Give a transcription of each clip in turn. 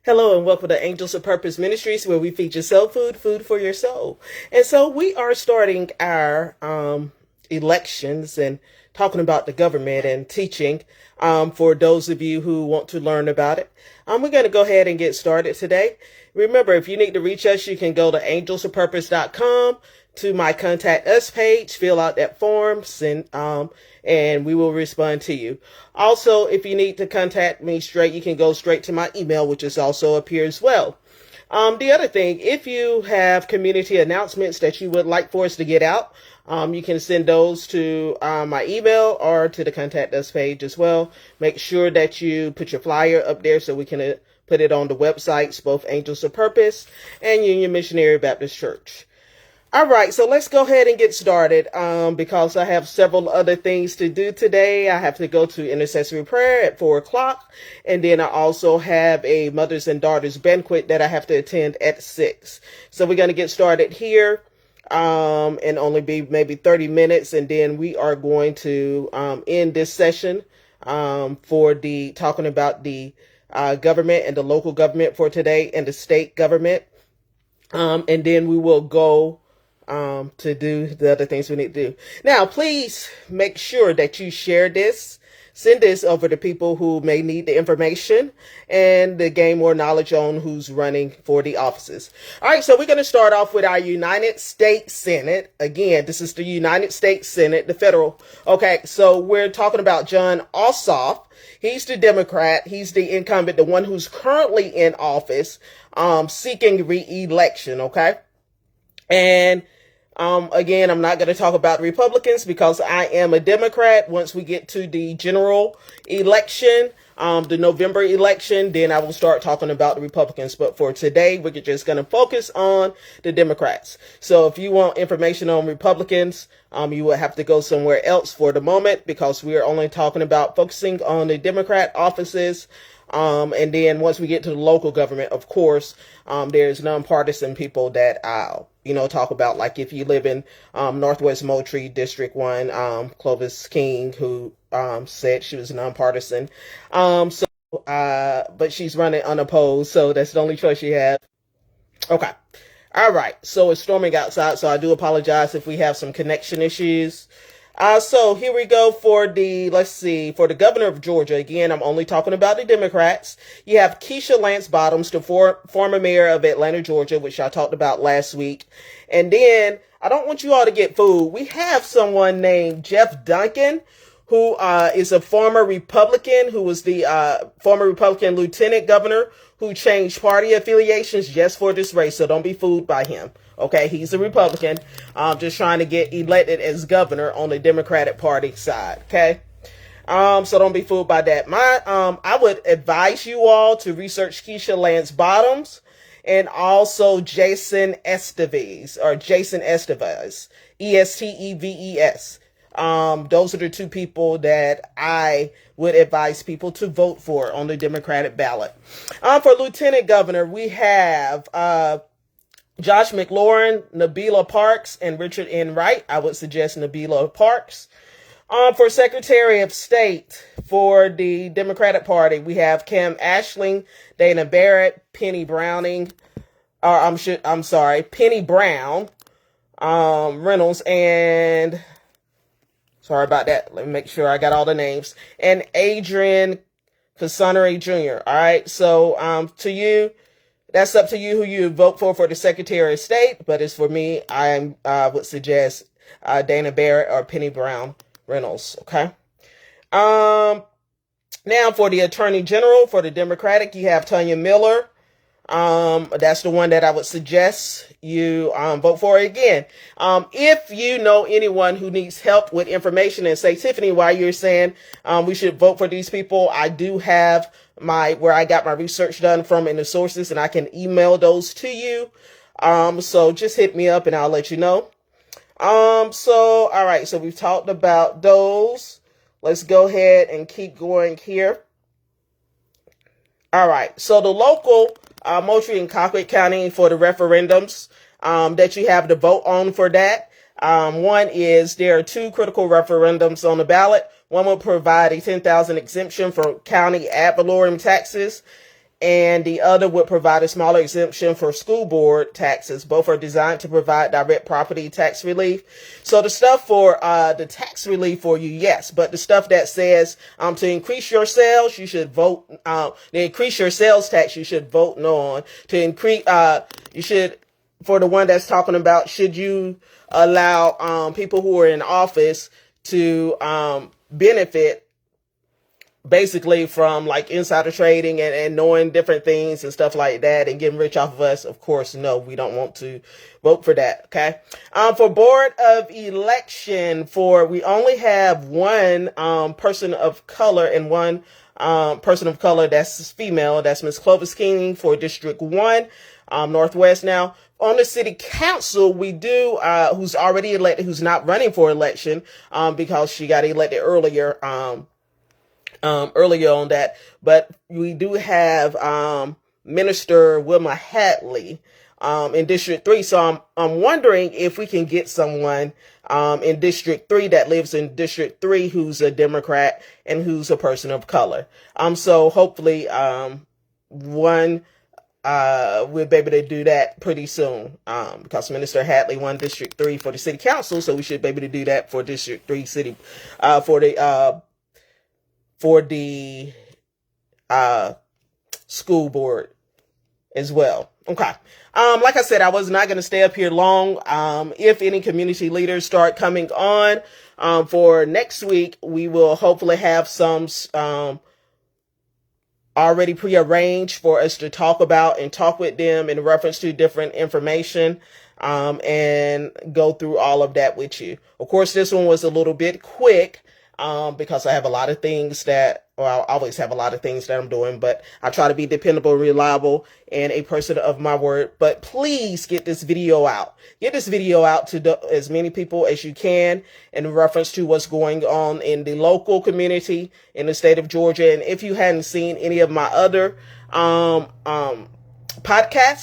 Hello and welcome to Angels of Purpose Ministries, where we feature soul food, food for your soul. And so we are starting our elections and talking about the government and teaching for those of you who want to learn about it. We're going to go ahead and get started today. Remember, if you need to reach us, you can go to angelsofpurpose.com to my Contact Us page, fill out that form, and we will respond to you. Also, if you need to contact me straight, you can go straight to my email, which is also up here as well. The other thing, if you have community announcements that you would like for us to get out, you can send those to my email or to the Contact Us page as well. Make sure that you put your flyer up there so we can put it on the websites, both Angels of Purpose and Union Missionary Baptist Church. All right, so let's go ahead and get started because I have several other things to do today. I have to go to intercessory prayer at 4 o'clock, and then I also have a mothers and daughters banquet that I have to attend at 6. So we're going to get started here and only be maybe 30 minutes, and then we are going to end this session for talking about the government and the local government for today and the state government, and then we will go to do the other things we need to do. Now, please make sure that you share this. Send this over to people who may need the information and to gain more knowledge on who's running for the offices. All right, so we're going to start off with our United States Senate. Again, this is the United States Senate, the federal. Okay, so we're talking about Jon Ossoff. He's the Democrat. He's the incumbent, the one who's currently in office, seeking re-election. Okay. And again, I'm not going to talk about Republicans because I am a Democrat. Once we get to the general election, the November election, then I will start talking about the Republicans. But for today, we're just going to focus on the Democrats. So if you want information on Republicans, you will have to go somewhere else for the moment because we are only talking about focusing on the Democrat offices. And then once we get to the local government, of course, there's nonpartisan people that I'll talk about, like if you live in Northwest Moultrie, District 1, Clovis King, who said she was nonpartisan. But she's running unopposed, so that's the only choice she has. Okay. All right. So it's storming outside, so I do apologize if we have some connection issues. So here we go for for the governor of Georgia. Again, I'm only talking about the Democrats. You have Keisha Lance Bottoms, the former mayor of Atlanta, Georgia, which I talked about last week. And then I don't want you all to get fooled. We have someone named Jeff Duncan, who is a former Republican, who was the former Republican lieutenant governor who changed party affiliations just for this race. So don't be fooled by him. Okay, he's a Republican, just trying to get elected as governor on the Democratic Party side. Okay, so don't be fooled by that. I would advise you all to research Keisha Lance Bottoms and also Jason Esteves, Esteves. Those are the two people that I would advise people to vote for on the Democratic ballot. For lieutenant governor, we have Josh McLaurin, Nabila Parks, and Richard N. Wright. I would suggest Nabila Parks. For Secretary of State for the Democratic Party, we have Kim Ashling, Dana Barrett, Penny Brown, Reynolds, and sorry about that. Let me make sure I got all the names. And Adrian Casanare Jr. All right. So, to you, that's up to you who you vote for the Secretary of State. But as for me, I would suggest Dana Barrett or Penny Brown Reynolds. Okay. Now for the Attorney General for the Democratic, you have Tanya Miller. That's the one that I would suggest you vote for. Again, if you know anyone who needs help with information, and say, Tiffany, why you're saying we should vote for these people, I do have where I got my research done from in the sources, and I can email those to you. So just hit me up and I'll let you know. So all right, so we've talked about those. Let's go ahead and keep going here. All right, so the local Moultrie and Colquitt County for the referendums that you have to vote on for that. One is there are 2 critical referendums on the ballot. One will provide a $10,000 exemption for county ad valorem taxes, and the other would provide a smaller exemption for school board taxes. Both are designed to provide direct property tax relief. So the stuff for the tax relief for you, yes, but the stuff that says to increase your sales, you should vote. To increase your sales tax, you should vote no on. To increase, you should, for the one that's talking about, should you allow people who are in office to benefit basically from like insider trading and knowing different things and stuff like that and getting rich off of us? Of course, no, we don't want to vote for that. Okay. For board of election, we only have one person of color and one person of color that's female. That's Miss Clovis King for District 1, Northwest. Now, on the city council, we do, who's already elected, who's not running for election, because she got elected earlier on that, but we do have Minister Wilma Hadley in District 3. So I'm wondering if we can get someone in District 3 that lives in District 3 who's a Democrat and who's a person of color. So hopefully we'll be able to do that pretty soon, because Minister Hadley won District 3 for the city council, so we should be able to do that for District 3 city for the school board as well. Okay. Like I said, I was not going to stay up here long. If any community leaders start coming on for next week, we will hopefully have some already prearranged for us to talk about and talk with them in reference to different information, and go through all of that with you. Of course, this one was a little bit quick, because I have a lot of things I always have a lot of things that I'm doing, but I try to be dependable, reliable, and a person of my word. But please get this video out. Get this video out to as many people as you can in reference to what's going on in the local community in the state of Georgia. And if you hadn't seen any of my other podcasts,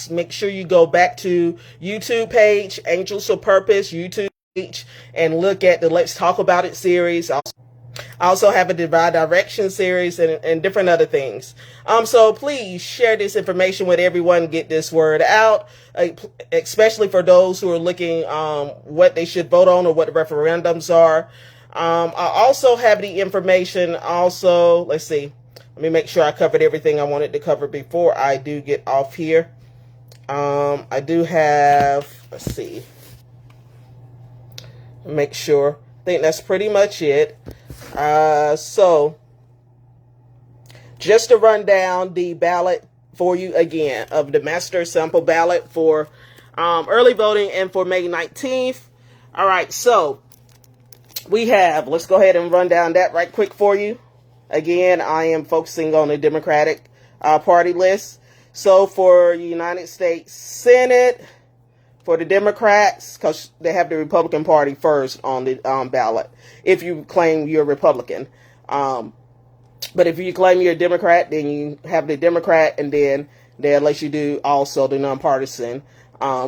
make sure you go back to YouTube page, Angels for Purpose, YouTube page, and look at the Let's Talk About It series. I also have a Divine Direction series and different other things. So please share this information with everyone. Get this word out, especially for those who are looking what they should vote on or what the referendums are. I also have the information. Also, let's see. Let me make sure I covered everything I wanted to cover before I do get off here. I do have, let's see. Make sure. I think that's pretty much it. So just to run down the ballot for you again of the master sample ballot for early voting and for May 19th. All right, so we have, let's go ahead and run down that right quick for you. Again, I am focusing on the Democratic Party list. So for United States Senate, for the Democrats, because they have the Republican Party first on the ballot, if you claim you're a Republican. But if you claim you're a Democrat, then you have the Democrat, and then they'll let you do also the nonpartisan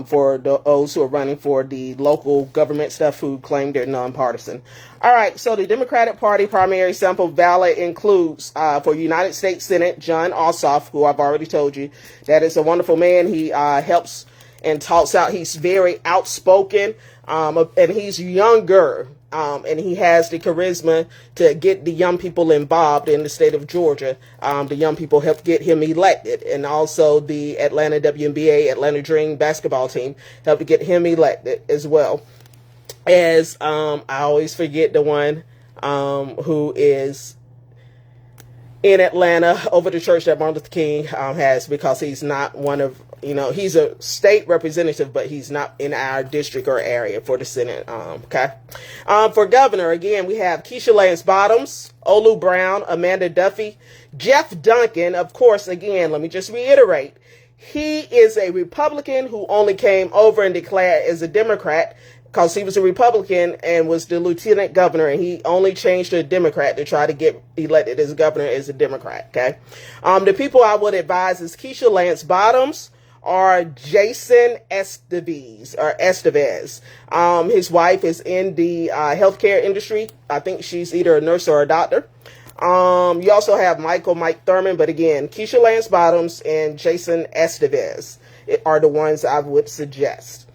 for those who are running for the local government stuff who claim they're nonpartisan. All right, so the Democratic Party primary sample ballot includes, for United States Senate, Jon Ossoff, who I've already told you, that is a wonderful man. He helps and talks out. He's very outspoken, and he's younger, and he has the charisma to get the young people involved in the state of Georgia. The young people helped get him elected, and also the Atlanta WNBA, Atlanta Dream basketball team helped to get him elected as well. As I always forget the one who is in Atlanta over the church that Martin Luther King has, because he's not one of, he's a state representative, but he's not in our district or area for the Senate. Okay. For governor, again, we have Keisha Lance Bottoms, Olu Brown, Amanda Duffy, Jeff Duncan. Of course, again, let me just reiterate, he is a Republican who only came over and declared as a Democrat because he was a Republican and was the lieutenant governor, and he only changed to a Democrat to try to get elected as governor as a Democrat. Okay. The people I would advise is Keisha Lance Bottoms or Jason Estevez. His wife is in the healthcare industry. I think she's either a nurse or a doctor. You also have Mike Thurman, but again, Keisha Lance Bottoms and Jason Estevez are the ones I would suggest.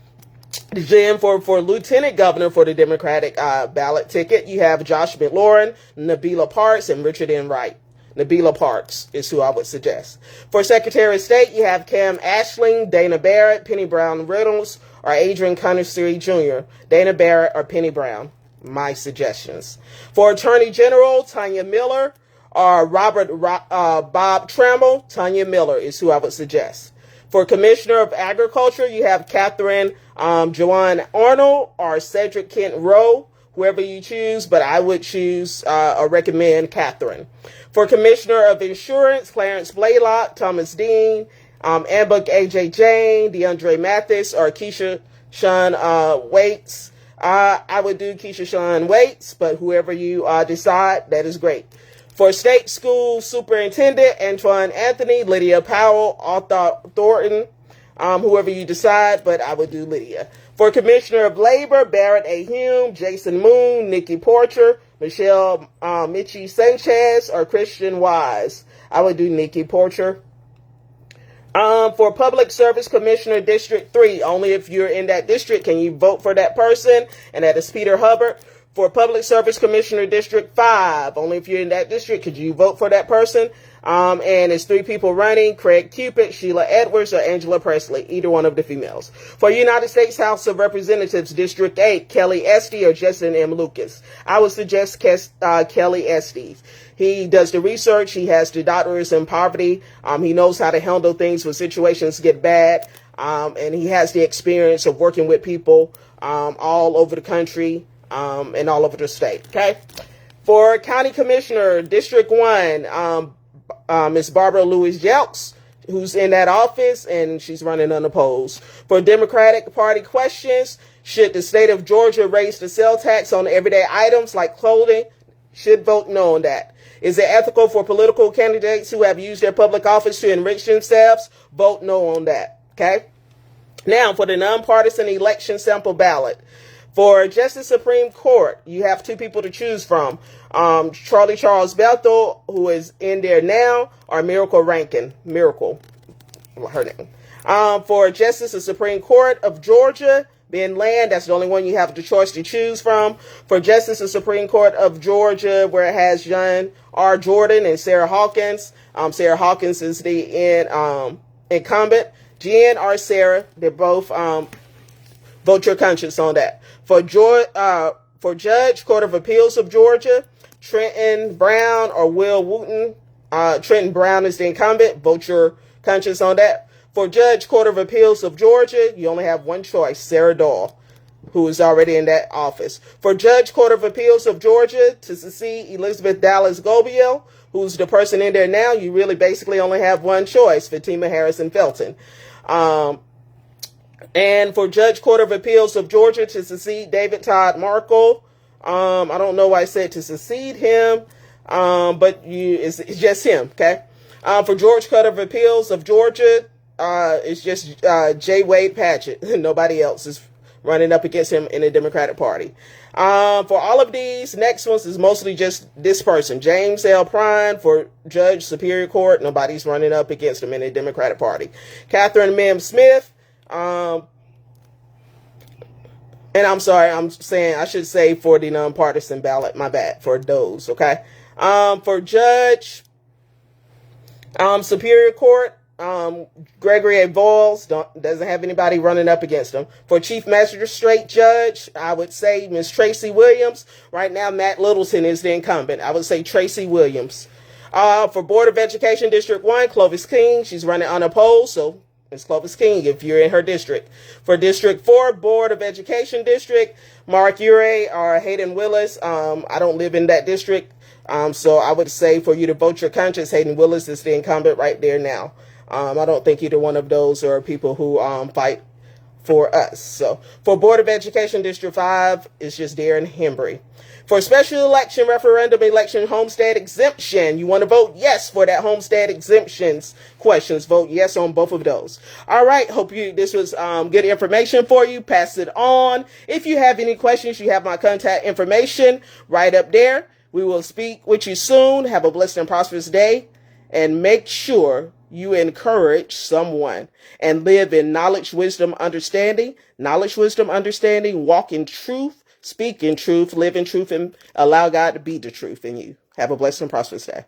Then for lieutenant governor for the Democratic ballot ticket, you have Josh McLaurin, Nabila Parks, and Richard Enright. Nabila Parks is who I would suggest. For Secretary of State, you have Cam Ashling, Dana Barrett, Penny Brown Reynolds, or Adrian Conistery Jr. Dana Barrett or Penny Brown, my suggestions. For Attorney General, Tanya Miller or Bob Trammell, Tanya Miller is who I would suggest. For Commissioner of Agriculture, you have Catherine Joanne Arnold or Cedric Kent Rowe, whoever you choose, but I would choose or recommend Catherine. For Commissioner of Insurance, Clarence Blaylock, Thomas Dean, Amber A.J. Jane, DeAndre Mathis, or Keisha Sean Waits. I would do Keisha Sean Waits, but whoever you decide, that is great. For State School Superintendent, Antoine Anthony, Lydia Powell, Arthur Thornton, whoever you decide, but I would do Lydia. For Commissioner of Labor, Barrett A. Hume, Jason Moon, Nikki Porcher, Michelle Michi Sanchez, or Christian Wise. I would do Nikki Porcher. For Public Service Commissioner District 3, only if you're in that district can you vote for that person, and that is Peter Hubbard. For Public Service Commissioner District 5, only if you're in that district could you vote for that person. And it's 3 people running: Craig Cupid, Sheila Edwards, or Angela Presley, either one of the females. For United States House of Representatives District 8, Kelly Esty or Justin M. Lucas. I would suggest Kelly Esty. He does the research. He has the doctorates in poverty. He knows how to handle things when situations get bad. And he has the experience of working with people all over the country and all over the state. Okay. For County Commissioner District 1, Ms. Barbara Louise Jelks, who's in that office, and she's running unopposed. For Democratic Party questions, should the state of Georgia raise the sales tax on everyday items like clothing? Should vote no on that. Is it ethical for political candidates who have used their public office to enrich themselves? Vote no on that. Okay? Now, for the nonpartisan election sample ballot. For Justice Supreme Court, you have 2 people to choose from. Charlie Charles Bethel, who is in there now, or Miracle Rankin. Miracle, her name. For Justice of Supreme Court of Georgia, Ben Land, that's the only one you have the choice to choose from. For Justice of Supreme Court of Georgia, where it has John R. Jordan and Sarah Hawkins. Sarah Hawkins is the incumbent. Jen or Sarah, they're both, vote your conscience on that. For Judge, Court of Appeals of Georgia, Trenton Brown or Will Wooten. Trenton Brown is the incumbent. Vote your conscience on that. For Judge, Court of Appeals of Georgia, you only have one choice, Sarah Dahl, who is already in that office. For Judge, Court of Appeals of Georgia, to succeed Elizabeth Dallas Gobiel, who's the person in there now, you really basically only have one choice, Fatima Harrison Felton. And for Judge, Court of Appeals of Georgia, to succeed David Todd Markle. I don't know why I said to succeed him, but it's just him, okay? For George, Court of Appeals of Georgia, it's just J. Wade Patchett. Nobody else is running up against him in the Democratic Party. For all of these, next ones is mostly just this person, James L. Prine for Judge, Superior Court. Nobody's running up against him in the Democratic Party. Catherine Mim Smith. And I'm sorry, I should say for the nonpartisan ballot, my bad, for those, okay? For Judge, Superior Court, Gregory A. Voiles doesn't have anybody running up against him. For Chief Magistrate Judge, I would say Miss Tracy Williams. Right now, Matt Littleton is the incumbent. I would say Tracy Williams. For Board of Education District 1, Clovis King, she's running unopposed, so it's Clovis King if you're in her district. For District 4, Board of Education District, Mark Urey or Hayden Willis. I don't live in that district, so I would say for you to vote your conscience, Hayden Willis is the incumbent right there now. I don't think either one of those are people who fight for us. So for Board of Education District 5, it's just Darren Hembry. For special election, referendum, election, homestead exemption, you want to vote yes for that homestead exemptions questions. Vote yes on both of those. All right. Hope this was good information for you. Pass it on. If you have any questions, you have my contact information right up there. We will speak with you soon. Have a blessed and prosperous day. And make sure you encourage someone and live in knowledge, wisdom, understanding. Knowledge, wisdom, understanding. Walk in truth. Speak in truth. Live in truth. And allow God to be the truth in you. Have a blessed and prosperous day.